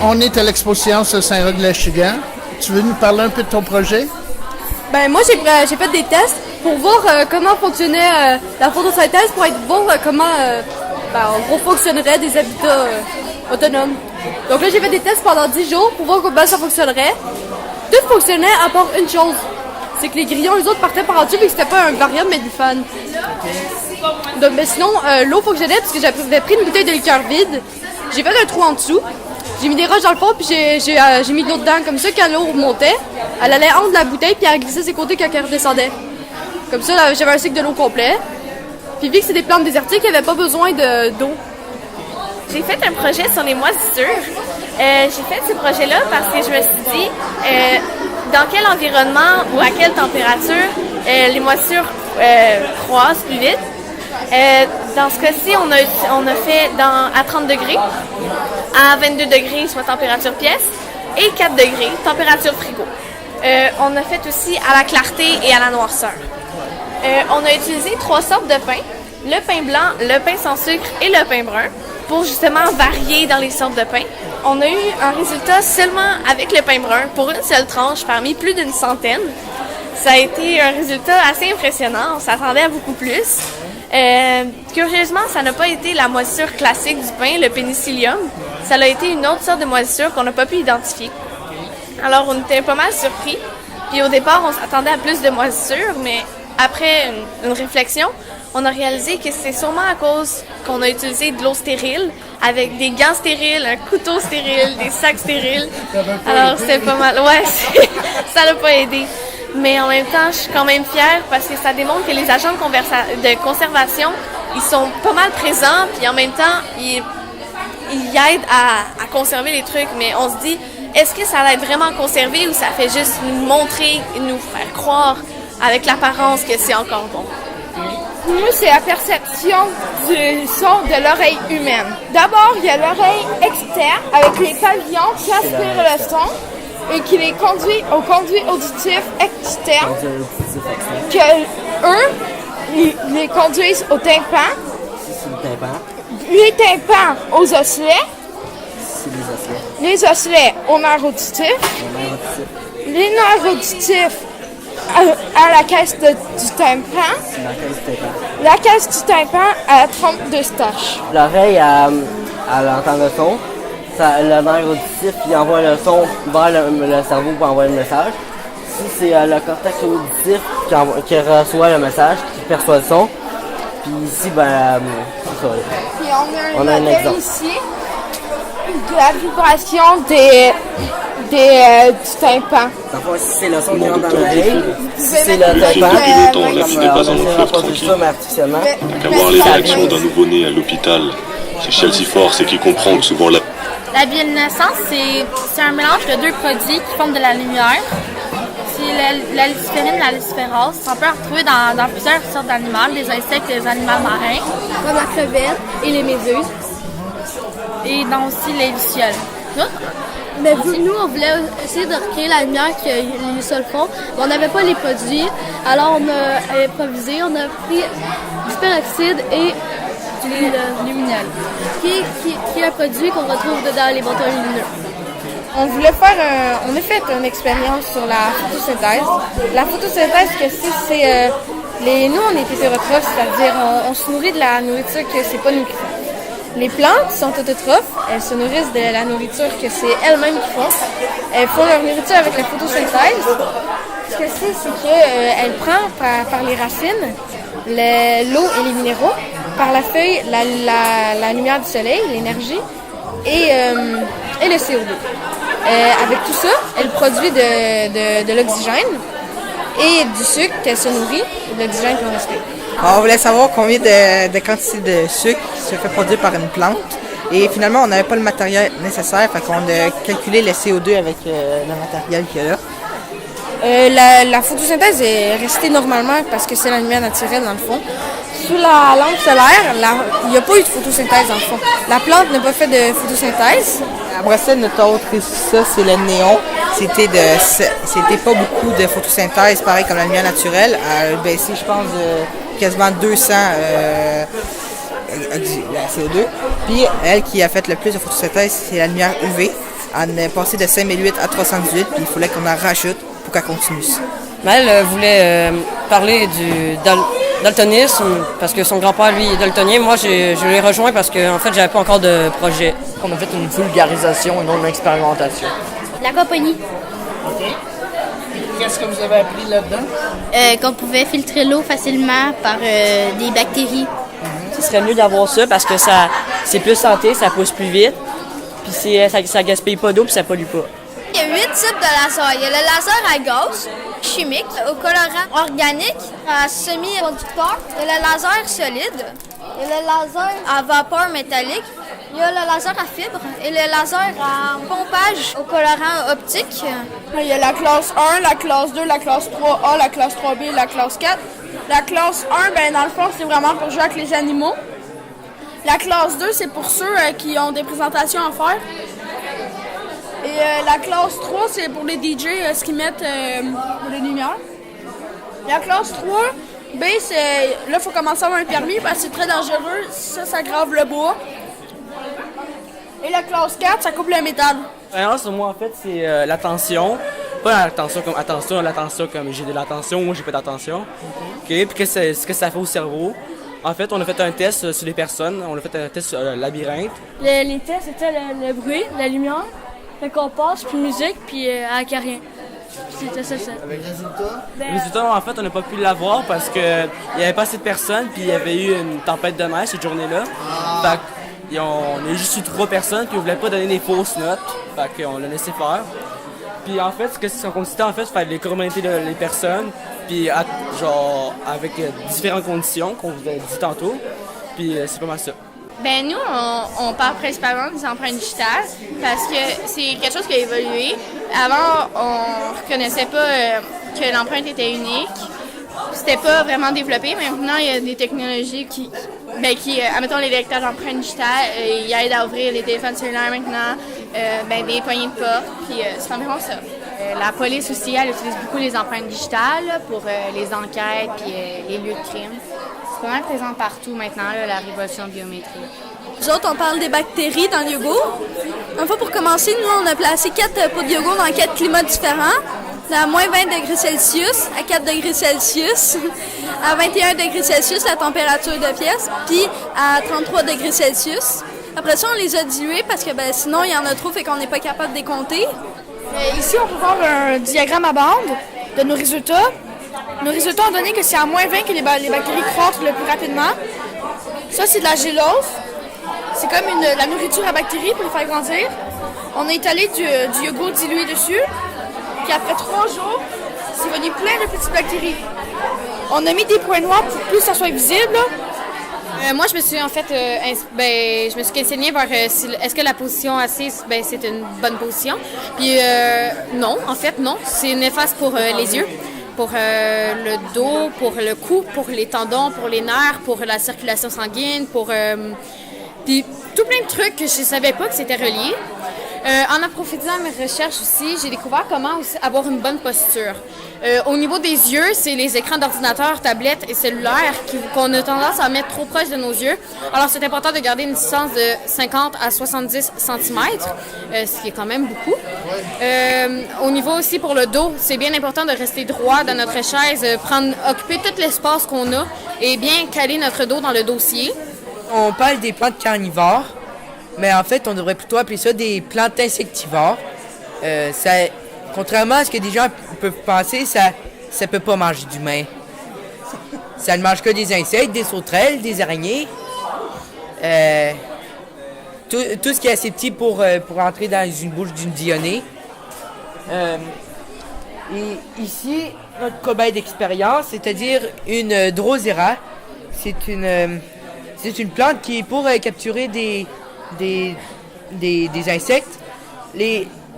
On est à l'exposition sur Saint-Roch-de-l'Achigan. Tu veux nous parler un peu de ton projet? Ben moi j'ai fait des tests pour voir comment fonctionnait la photosynthèse pour voir comment en gros fonctionnerait des habitats autonomes. Donc là j'ai fait des tests pendant 10 jours pour voir comment ça fonctionnerait. Tout fonctionnait à part une chose. C'est que les grillons, les autres partaient par en dessus et que c'était pas un varium mais du fan. Donc mais sinon l'eau fonctionnait parce que j'avais pris une bouteille de liqueur vide. J'ai fait un trou en dessous. J'ai mis des roches dans le fond, puis j'ai mis de l'eau dedans. Comme ça, quand l'eau remontait, elle allait entre la bouteille, puis elle glissait ses côtés quand elle redescendait. Comme ça, là, j'avais un cycle de l'eau complet. Puis vu que c'est des plantes désertiques, il n'y avait pas besoin d'eau. J'ai fait un projet sur les moisissures. J'ai fait ce projet-là parce que je me suis dit, dans quel environnement ou à quelle température les moisissures croissent plus vite. Dans ce cas-ci, on a fait à 30 degrés, à 22 degrés, soit température pièce, et 4 degrés, température frigo. On a fait aussi à la clarté et à la noirceur. On a utilisé 3 sortes de pain, le pain blanc, le pain sans sucre et le pain brun, pour justement varier dans les sortes de pain. On a eu un résultat seulement avec le pain brun pour une seule tranche parmi plus d'une centaine. Ça a été un résultat assez impressionnant, on s'attendait à beaucoup plus. Curieusement, ça n'a pas été la moisissure classique du pain, le pénicillium. Ça a été une autre sorte de moisissure qu'on n'a pas pu identifier. Alors, on était pas mal surpris. Puis au départ, on s'attendait à plus de moisissure, mais après une réflexion, on a réalisé que c'est sûrement à cause qu'on a utilisé de l'eau stérile, avec des gants stériles, un couteau stérile, des sacs stériles. Alors, c'est pas mal. Ouais, ça n'a pas aidé. Mais en même temps, je suis quand même fière parce que ça démontre que les agents de conservation, ils sont pas mal présents, puis en même temps, ils aident à conserver les trucs. Mais on se dit, est-ce que ça l'aide vraiment à conserver ou ça fait juste nous montrer, nous faire croire avec l'apparence que c'est encore bon? Moi, c'est la perception du son de l'oreille humaine. D'abord, il y a l'oreille externe avec les pavillons qui aspirent le son et qui les conduit au conduit auditif externe, que eux, les conduisent au tympan, les tympans aux osselets, les osselets aux nerfs auditifs, les nerfs auditifs à la caisse du tympan, la caisse du tympan à la trompe d'Eustache. L'oreille, elle entend le son. Le nerf auditif il envoie le son vers le cerveau pour envoyer le message. Ici, c'est le cortex auditif qui reçoit le message, qui perçoit le son. Puis ici, c'est ça. Puis on a un exemple ici de la vibration du tympan. Parfois, si c'est le son qui rentre dans l'oreille, si c'est le Le tympan, son du piloton, la fille n'est pas en long fleuve tranquille. Qu'avoir les réactions d'un nouveau-né à l'hôpital, c'est Chelsea Force et qui comprend que souvent La bioluminescence, c'est un mélange de deux produits qui forment de la lumière. C'est la luciférine et la luciférase. On peut en retrouver dans plusieurs sortes d'animaux, des insectes et des animaux marins. Comme la crevette et les méduses. Et dans aussi les lucioles. Mais nous, on voulait essayer de recréer la lumière que les lucioles font. Mais on n'avait pas les produits, alors on a improvisé. On a pris du peroxyde et du luminol, qui est un produit qu'on retrouve dans les bâtons lumineux. On a fait une expérience sur la photosynthèse. La photosynthèse, nous, on est hétérotrophes, c'est-à-dire on se nourrit de la nourriture que c'est pas nous qui faisons. Les plantes sont autotrophes, elles se nourrissent de la nourriture que c'est elles-mêmes qui font. Elles font leur nourriture avec la photosynthèse. Ce que c'est qu'elle prend par les racines l'eau et les minéraux, par la feuille la lumière du soleil, l'énergie, et le CO2. Avec tout ça, elle produit de l'oxygène et du sucre qu'elle se nourrit, de l'oxygène qu'on respire. Alors, on voulait savoir combien de quantité de sucre se fait produire par une plante. Et finalement, on n'avait pas le matériel nécessaire, fait qu'on a calculé le CO2 avec le matériel qu'il y a là. La photosynthèse est restée normalement parce que c'est la lumière naturelle dans le fond. Sous la lampe solaire, il n'y a pas eu de photosynthèse dans le fond. La plante n'a pas fait de photosynthèse. Après ça, notre autre résultat, c'est le néon. C'était pas beaucoup de photosynthèse, pareil comme la lumière naturelle. Elle a baissé, je pense, de quasiment 200 la CO2. Puis elle qui a fait le plus de photosynthèse, c'est la lumière UV. On est passé de 5008 à 318, puis il fallait qu'on en rajoute pour qu'elle continue. Maëlle voulait parler du daltonisme parce que son grand-père, lui, est daltonien. Moi, je l'ai rejoint parce que, en fait, j'avais pas encore de projet. On a fait une vulgarisation et non une expérimentation. L'aquaponie. OK. Qu'est-ce que vous avez appris là-dedans? Qu'on pouvait filtrer l'eau facilement par des bactéries. Ce serait mieux d'avoir ça parce que c'est plus santé, ça pousse plus vite. Puis ça gaspille pas d'eau puis ça pollue pas. Il y a 8 types de lasers. Il y a le laser à gaz, chimique, au colorant organique, à semi-conducteur. Il y a le laser solide. Il y a le laser à vapeur métallique. Il y a le laser à fibre et le laser à pompage au colorant optique. Il y a la classe 1, la classe 2, la classe 3A, la classe 3B et la classe 4. La classe 1, ben dans le fond, c'est vraiment pour jouer avec les animaux. La classe 2, c'est pour ceux qui ont des présentations à faire. Et la classe 3, c'est pour les DJ, ce qu'ils mettent les lumières. La classe 3B, c'est là, il faut commencer à avoir un permis parce que c'est très dangereux. Ça grave le bois. Et la classe 4, ça coupe le métal. L'expérience, moi, en fait, c'est l'attention. Pas l'attention comme j'ai de l'attention ou j'ai pas d'attention. OK. Puis ce que ça fait au cerveau. En fait, on a fait un test sur les personnes. On a fait un test sur le labyrinthe. Les tests, c'était le bruit, la lumière, le compass, puis musique, puis rien. C'était ça. Avec les résultats? Les résultats, en fait, on n'a pas pu l'avoir parce qu'il n'y avait pas assez de personnes. Puis il y avait eu une tempête de neige cette journée-là. Fait on a juste eu 3 personnes, puis on voulait pas donner des fausses notes. Fait qu'on l'a laissé faire. Puis en fait, ce que ça consistait, en fait, faire les communautés les personnes, puis avec différentes conditions qu'on vous a dit tantôt. Puis c'est pas mal ça. Ben nous, on parle principalement des empreintes digitales parce que c'est quelque chose qui a évolué. Avant, on reconnaissait pas que l'empreinte était unique. C'était pas vraiment développé. Maintenant, il y a des technologies qui admettons les lecteurs d'empreintes digitales, ils aident à ouvrir les téléphones cellulaires maintenant, des poignées de porte, puis c'est environ ça. La police aussi, elle utilise beaucoup les empreintes digitales pour les enquêtes puis les lieux de crime. C'est vraiment présent partout maintenant, là, la révolution biométrique. Nous autres, on parle des bactéries dans le yogourt. Une fois, pour commencer, nous, on a placé 4 pots de yogourt dans 4 climats différents. À moins 20 degrés Celsius, à 4 degrés Celsius, à 21 degrés Celsius, la température de pièce, puis à 33 degrés Celsius. Après ça, on les a dilués parce que sinon, il y en a trop, fait qu'on n'est pas capable de les compter. Ici, on peut voir un diagramme à bande de nos résultats. Nos résultats ont donné que c'est à moins 20 que les bactéries croissent le plus rapidement. Ça, c'est de la gélose. C'est comme la nourriture à bactéries pour les faire grandir. On a étalé du yogourt dilué dessus. Puis après 3 jours, c'est venu plein de petites bactéries. On a mis des points noirs pour que plus ça soit visible. Moi, je me suis en fait, je me suis questionnée vers est-ce que la position assise, c'est une bonne position. Puis non, en fait, non. C'est néfaste pour les yeux, pour le dos, pour le cou, pour les tendons, pour les nerfs, pour la circulation sanguine, puis tout plein de trucs que je savais pas que c'était relié. En approfondissant mes recherches aussi, j'ai découvert comment aussi avoir une bonne posture. Au niveau des yeux, c'est les écrans d'ordinateur, tablettes et cellulaires qu'on a tendance à mettre trop proche de nos yeux. Alors, c'est important de garder une distance de 50 à 70 cm, ce qui est quand même beaucoup. Au niveau aussi pour le dos, c'est bien important de rester droit dans notre chaise, occuper tout l'espace qu'on a et bien caler notre dos dans le dossier. On parle des plantes carnivores, mais en fait, on devrait plutôt appeler ça des plantes insectivores. Contrairement à ce que des gens peuvent penser, ça peut pas manger d'humains. Ça ne mange que des insectes, des sauterelles, des araignées. Tout ce qui est assez petit pour entrer dans une bouche d'une dionée. Et ici, notre cobaye d'expérience, c'est-à-dire une drosera. C'est une plante qui est pour capturer des insectes.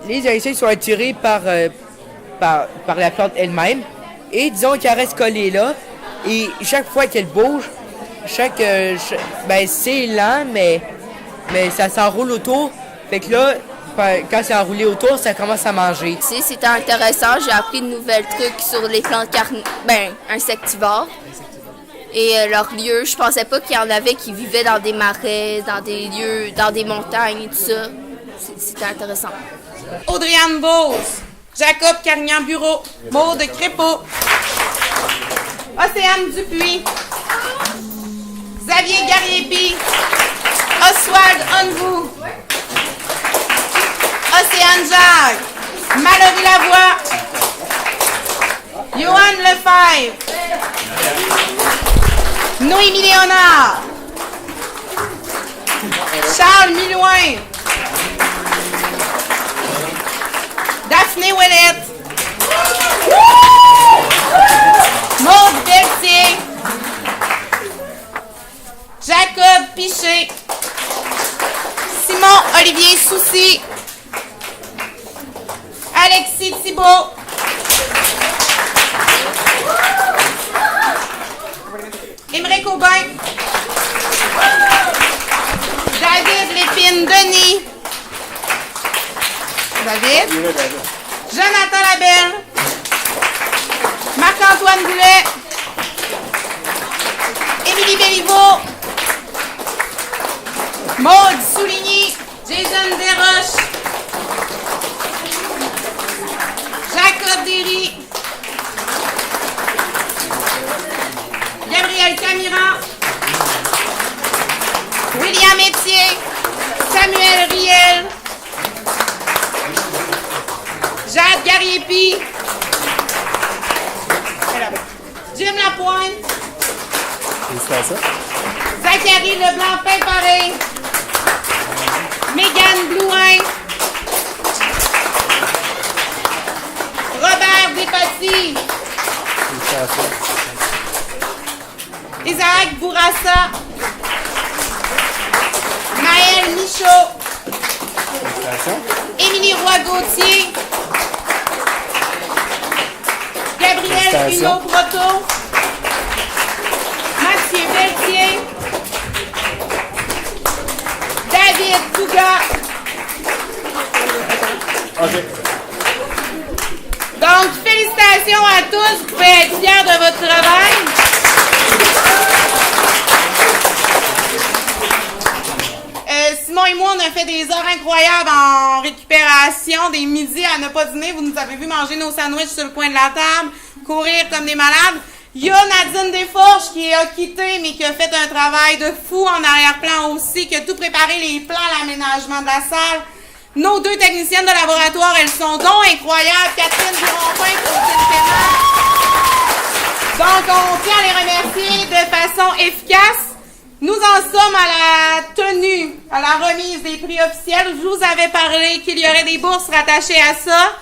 Les insectes sont attirés par la plante elle-même. Et disons qu'elle reste collée là. Et chaque fois qu'elle bouge, c'est lent, mais ça s'enroule autour. Fait que là, quand c'est enroulé autour, ça commence à manger. C'était intéressant. J'ai appris de nouvelles trucs sur les plantes insectivores. Et leurs lieux, je pensais pas qu'il y en avait qui vivaient dans des marais, dans des lieux, dans des montagnes et tout ça. C'était intéressant. Audrey-Anne Beauce, Jacob Carignan-Bureau, Maude Crépeau, Océane Dupuis, Xavier Garriépi, Oswald Onvou, Océane Jacques, Mallory Lavoie, Johan Lefebvre, Noémie Léonard, Charles Milouin, Daphné Ouellette, Maude Berthier, Jacob Piché, Simon Olivier Soucy, Alexis Thibault, Émeric Aubin, David Lépine Denis, Jonathan Labelle, Marc-Antoine Boulet, Émilie Béliveau, Maude Souligny, Jason Desroches, Jacob Derry, Gabriel Camira, William Etier, Samuel Riel, Jade Garriépi, Jim Lapointe, Zachary Leblanc-Pimparé, Mégane Blouin, Robert Despatie, Isaac Bourassa, Maëlle Michaud, Émilie Roy-Gauthier, Gabriel Hunot-Proto, Mathieu Pelletier, David Touga. Donc, félicitations à tous, vous pouvez être fiers de votre travail. Simon et moi, on a fait des heures incroyables en récupération, des midis à ne pas dîner. Vous nous avez vu manger nos sandwichs sur le coin de la table, courir comme des malades. Il y a Nadine Desforges qui a quitté, mais qui a fait un travail de fou en arrière-plan aussi, qui a tout préparé, les plans, l'aménagement de la salle. Nos deux techniciennes de laboratoire, elles sont donc incroyables. Catherine Duronpin et Claudine Pénard. Donc, on tient à les remercier de façon efficace. Nous en sommes à la tenue, à la remise des prix officiels. Je vous avais parlé qu'il y aurait des bourses rattachées à ça.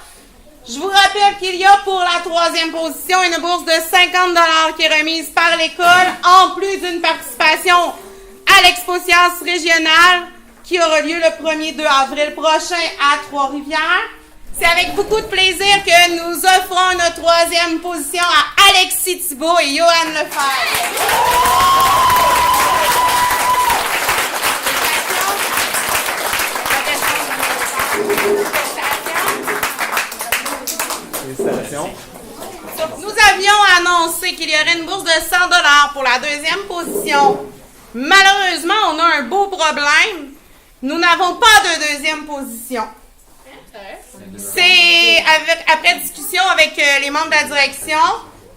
Je vous rappelle qu'il y a pour la 3e position une bourse de 50 $ qui est remise par l'école, en plus d'une participation à l'Expo Sciences régionale qui aura lieu le 1er 2 avril prochain à Trois-Rivières. C'est avec beaucoup de plaisir que nous offrons notre 3e position à Alexis Thibault et Johan Lefebvre. Nous avions annoncé qu'il y aurait une bourse de 100 $ pour la 2e position. Malheureusement, on a un beau problème. Nous n'avons pas de 2e position. C'est après discussion avec les membres de la direction,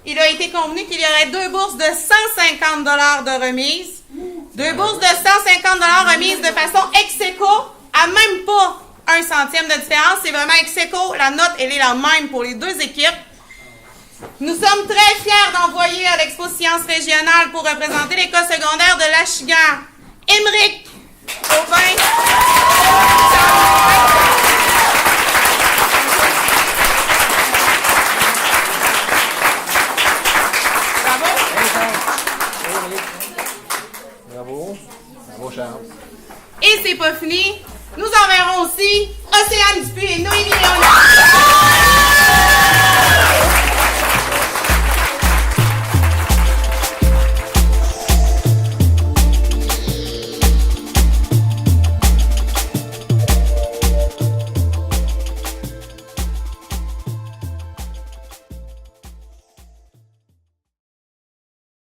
il a été convenu qu'il y aurait 2 bourses de 150 $ de remise. 2 bourses de 150 $ remises de façon ex-aequo, à même pas 1 centime de différence. C'est vraiment ex-aequo. La note, elle est la même pour les 2 équipes. Nous sommes très fiers d'envoyer à l'Expo Sciences régionale pour représenter l'école secondaire de l'Achigan, Émeric Aubin. Bravo. Bravo, Charles. Et c'est pas fini. Nous enverrons aussi